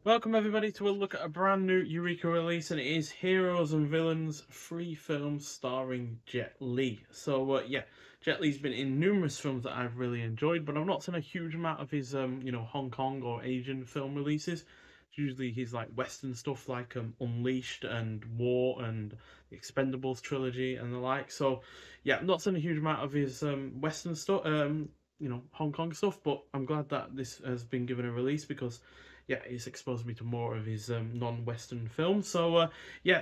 Welcome everybody to a look at a brand new Eureka release, and it is Heroes and Villains, free film starring Jet Li. So Jet Li's been in numerous films that I've really enjoyed, but I've not seen a huge amount of his Hong Kong or Asian film releases. It's usually his like Western stuff like Unleashed and War and the Expendables trilogy and the like. So I've not seen a huge amount of his Western stuff, Hong Kong stuff, but I'm glad that this has been given a release because it's exposed me to more of his non-Western films. The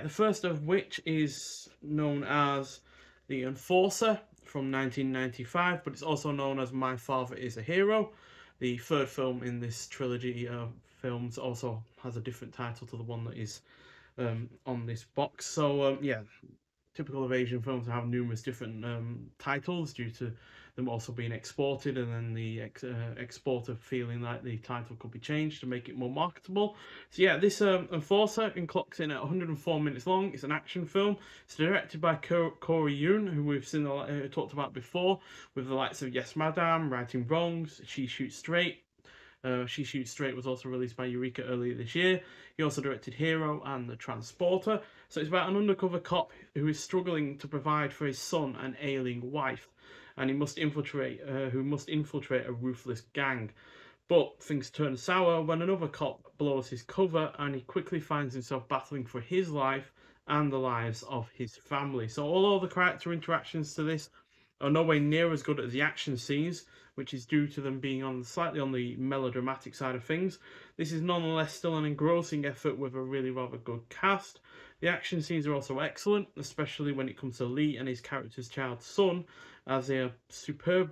first of which is known as The Enforcer from 1995, but it's also known as My Father is a Hero. The third film in this trilogy of films also has a different title to the one that is on this box. Typical of Asian films have numerous different titles due to them also being exported, and then the exporter feeling like the title could be changed to make it more marketable. This Enforcer clocks in at 104 minutes long. It's an action film. It's directed by Corey Yun, who we've seen talked about before, with the likes of Yes Madam, Righting Wrongs, She Shoots Straight. She Shoots Straight was also released by Eureka earlier this year. He also directed Hero and The Transporter. So it's about an undercover cop who is struggling to provide for his son and ailing wife, and who must infiltrate a ruthless gang. But things turn sour when another cop blows his cover, and he quickly finds himself battling for his life and the lives of his family. So although the character interactions to this are nowhere near as good as the action scenes, which is due to them being slightly on the melodramatic side of things, this is nonetheless still an engrossing effort with a really rather good cast. The action scenes are also excellent, especially when it comes to Lee and his character's child son, as they are superb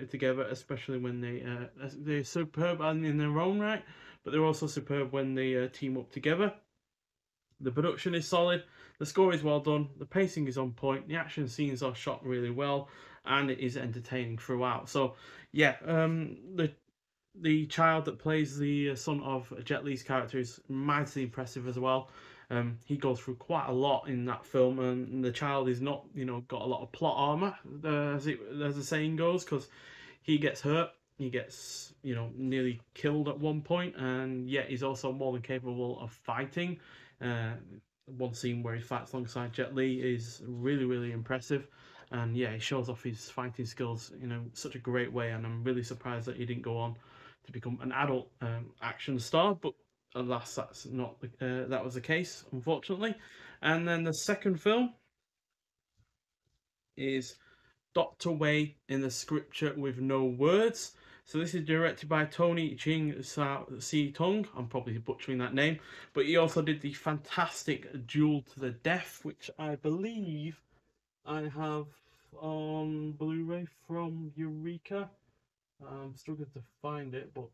together, especially when they're superb in their own right, but they're also superb when they team up together. The production is solid, the score is well done, the pacing is on point, the action scenes are shot really well, and it is entertaining throughout. The child that plays the son of Jet Li's character is mightily impressive as well. He goes through quite a lot in that film, and the child is not, got a lot of plot armor, as the saying goes, because he gets hurt, he gets, nearly killed at one point, and yet he's also more than capable of fighting. Uh, One scene where he fights alongside Jet Li is really, really impressive. And yeah, he shows off his fighting skills in such a great way, and I'm really surprised that he didn't go on to become an adult action star. But alas, that's not that was the case, unfortunately. And then the second film is Doctor Wei in the Scripture with No Words. So this is directed by Tony Ching Siu-Tung. I'm probably butchering that name, but he also did the fantastic Duel to the Death, which I believe I have on Blu-ray from Eureka. I'm struggling to find it, but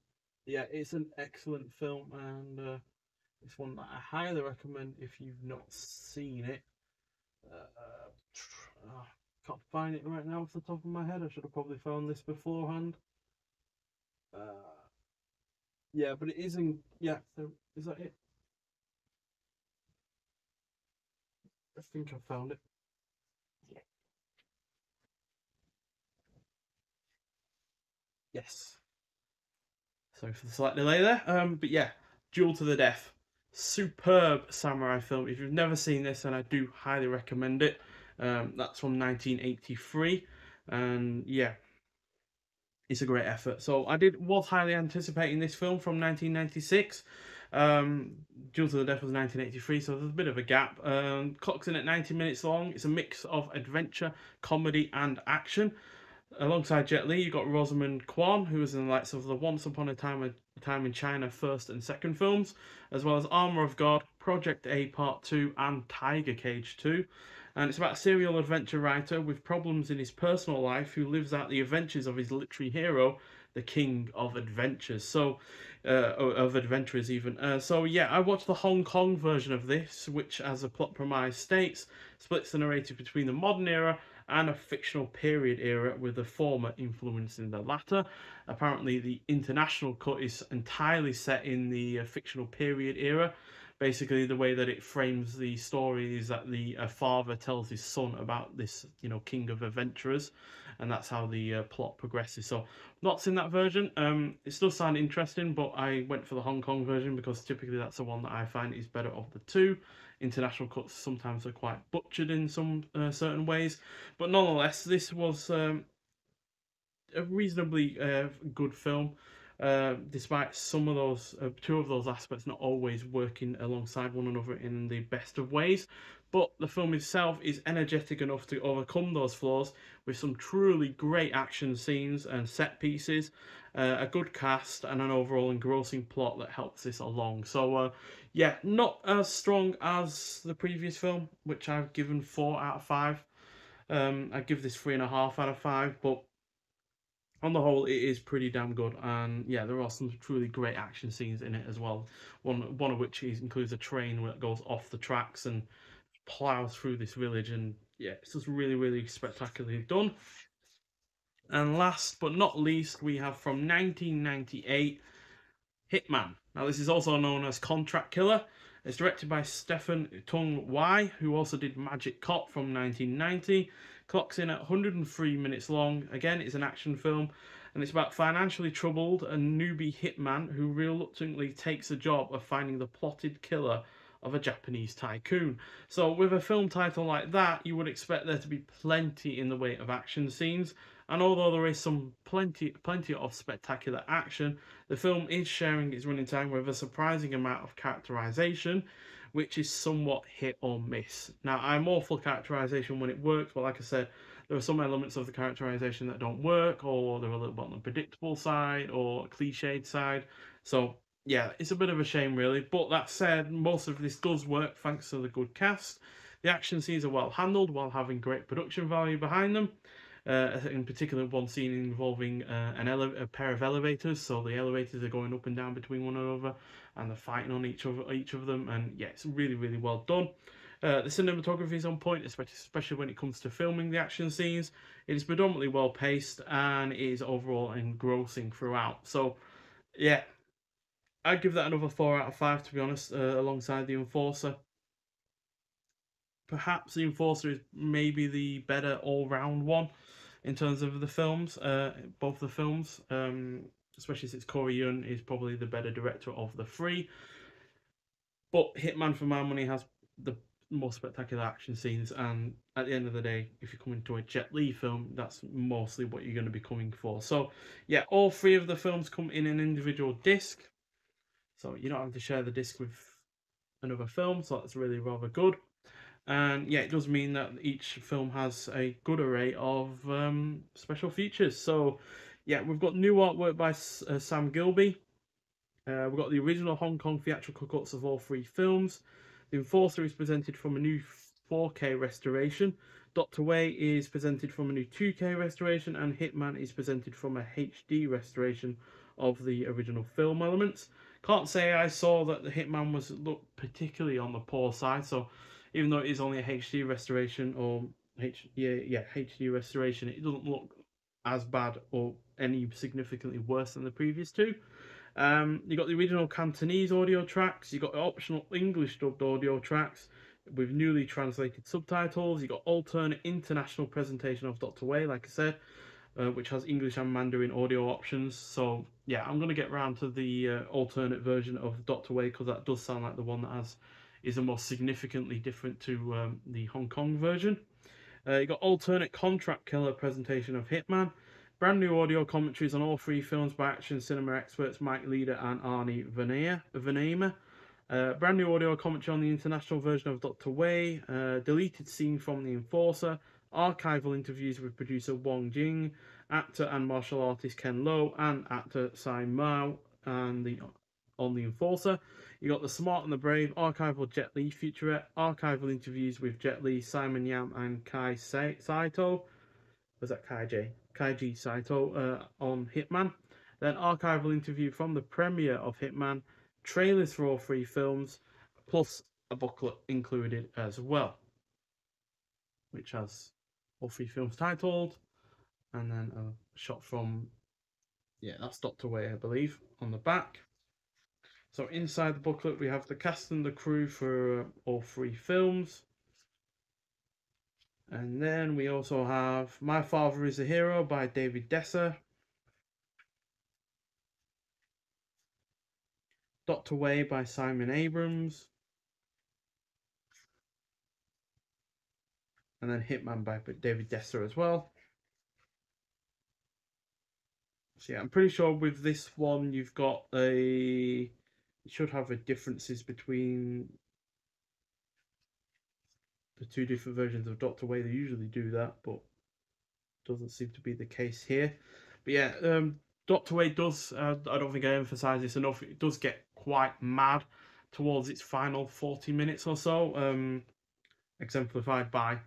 yeah, it's an excellent film, and it's one that I highly recommend if you've not seen it. Uh, can't find it right now off the top of my head. I should have probably found this beforehand. Uh, yeah, but it isn't. Yeah, so is that it? I think I found it. Yes. Sorry for the slight delay there. But yeah, Duel to the Death. Superb samurai film. If you've never seen this, then I do highly recommend it. That's from 1983, and yeah, it's a great effort. So was highly anticipating this film from 1996. Um, Duel to the Death was 1983, so there's a bit of a gap. Clocks in at 90 minutes long. It's a mix of adventure, comedy, and action. Alongside Jet Li, you got Rosamund Kwan, who was in the likes of the Once Upon a Time in China first and second films, as well as Armor of God, Project A Part 2, and Tiger Cage 2. And it's about a serial adventure writer with problems in his personal life who lives out the adventures of his literary hero, the King of Adventures. Of adventurers even. I watched the Hong Kong version of this, which, as the plot premise states, splits the narrative between the modern era and a fictional period era, with the former influencing the latter. Apparently, the international cut is entirely set in the fictional period era, basically the way that it frames the story is that the father tells his son about this, king of adventurers, and that's how the plot progresses. So, not seen that version. It still sounded interesting, but I went for the Hong Kong version because typically that's the one that I find is better of the two. International cuts sometimes are quite butchered in some certain ways, but nonetheless, this was a reasonably good film, despite some of those, two of those aspects not always working alongside one another in the best of ways. But the film itself is energetic enough to overcome those flaws with some truly great action scenes and set pieces, a good cast, and an overall engrossing plot that helps this along. So, yeah, not as strong as the previous film, which I've given 4 out of 5. I give this 3.5 out of 5, but on the whole, it is pretty damn good, and yeah, there are some truly great action scenes in it as well. One of which includes a train that goes off the tracks and plows through this village, and yeah, it's just really, really spectacularly done. And last but not least, we have from 1998, Hitman. Now, this is also known as Contract Killer. It's directed by Siu-Tung, who also did Magic Cop from 1990. Clocks in at 103 minutes long. Again, it's an action film, and it's about financially troubled and newbie hitman who reluctantly takes the job of finding the plotted killer of a Japanese tycoon. So, with a film title like that, you would expect there to be plenty in the way of action scenes. And although there is some plenty of spectacular action, the film is sharing its running time with a surprising amount of characterization, which is somewhat hit or miss. Now, I'm all for characterization when it works, but like I said, there are some elements of the characterization that don't work, or they're a little bit on the predictable side, or cliched side. So, yeah, it's a bit of a shame, really. But that said, most of this does work thanks to the good cast. The action scenes are well handled while having great production value behind them. In particular, one scene involving a pair of elevators. So the elevators are going up and down between one another, and they're fighting on each of them. And yeah, it's really, really well done. The cinematography is on point, especially when it comes to filming the action scenes. It is predominantly well paced, and it is overall engrossing throughout. So yeah, I'd give that another 4 out of 5, to be honest, alongside the Enforcer. Perhaps the Enforcer is maybe the better all-round one in terms of the films, both the films, especially since Corey Yun is probably the better director of the three. But Hitman, for my money, has the more spectacular action scenes, and at the end of the day, if you're coming to a Jet Li film, that's mostly what you're going to be coming for. So, yeah, all three of the films come in an individual disc, so you don't have to share the disc with another film, so that's really rather good. And yeah, it does mean that each film has a good array of special features. So yeah, we've got new artwork by Sam Gilby. We've got the original Hong Kong theatrical cuts of all three films. The Enforcer is presented from a new 4K restoration. Dr. Wei is presented from a new 2K restoration, and Hitman is presented from a HD restoration of the original film elements. Can't say I saw that the Hitman was looked particularly on the poor side, so even though it is only a HD restoration or HD restoration, it doesn't look as bad or any significantly worse than the previous two. You got the original Cantonese audio tracks. You got optional English dubbed audio tracks with newly translated subtitles. You got alternate international presentation of Dr. Wei, like I said, which has English and Mandarin audio options. So yeah, I'm gonna get round to the alternate version of Dr. Wei because that does sound like the one that is the most significantly different to the Hong Kong version. You got alternate Contract Killer presentation of Hitman. Brand new audio commentaries on all three films by action cinema experts Mike Leader and Arnie Venema. Brand new audio commentary on the international version of Dr. Wei. Deleted scene from The Enforcer. Archival interviews with producer Wong Jing, actor and martial artist Ken Lo, and actor Sai Mao, and on The Enforcer. You got The Smart and the Brave, archival Jet Li featurette, archival interviews with Jet Li, Simon Yam, and Kai Saito. Was that Kaiji Saito on Hitman. Then archival interview from the premiere of Hitman, trailers for all three films, plus a booklet included as well, which has all three films titled, and then a shot from, yeah, that's Dr. Wei, I believe, on the back. So inside the booklet we have the cast and the crew for all three films. And then we also have My Father is a Hero by David Desser, Doctor Way by Simon Abrams, and then Hitman by David Desser as well. So yeah, I'm pretty sure with this one you've got a... You should have a differences between the two different versions of Doctor Way. They usually do that, but doesn't seem to be the case here. But yeah, Doctor Way does, I don't think I emphasise this enough, it does get quite mad towards its final 40 minutes or so, exemplified by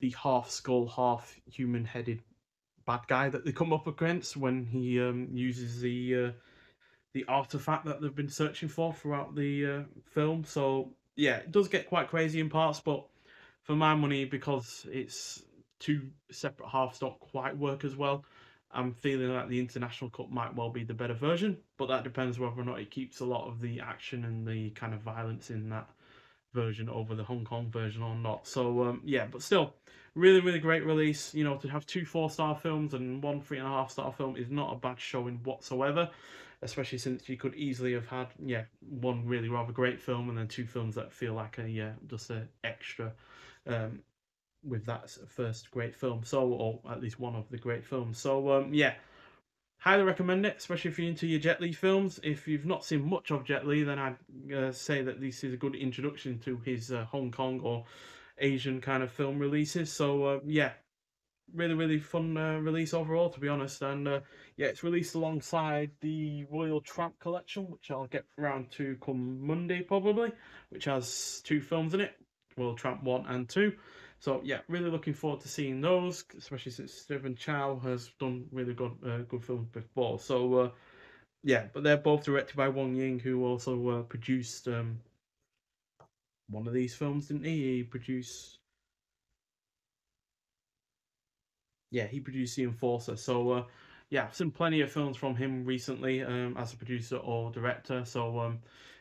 the half skull, half human headed bad guy that they come up against when he uses the artifact that they've been searching for throughout the film. So yeah, it does get quite crazy in parts, but for my money, because it's two separate halves don't quite work as well, I'm feeling like the international cut might well be the better version, but that depends whether or not it keeps a lot of the action and the kind of violence in that version over the Hong Kong version or not. So yeah, but still, really, really great release. You know, to have two 4-star films and one 3.5-star film is not a bad showing whatsoever. Especially since you could easily have had one really rather great film and then two films that feel like a just a extra um, with that first great film. So or at least one of the great films. So yeah, highly recommend it, especially if you're into your Jet Li films. If you've not seen much of Jet Li, then I'd say that this is a good introduction to his Hong Kong or Asian kind of film releases. So yeah, really, really fun release overall, to be honest. And yeah, it's released alongside the Royal Tramp collection, which I'll get round to come Monday probably, which has two films in it, Royal Tramp 1 and 2. So yeah, really looking forward to seeing those, especially since Stephen Chow has done really good films before. So yeah, but they're both directed by Wong Ying, who also produced one of these films, didn't he? He produced he produced The Enforcer. So yeah, I've seen plenty of films from him recently as a producer or director. So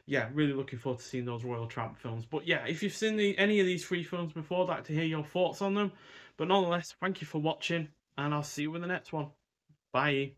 yeah, really looking forward to seeing those Royal Tramp films. But yeah, if you've seen any of these three films before, I'd like to hear your thoughts on them. But nonetheless, thank you for watching, and I'll see you in the next one. Bye.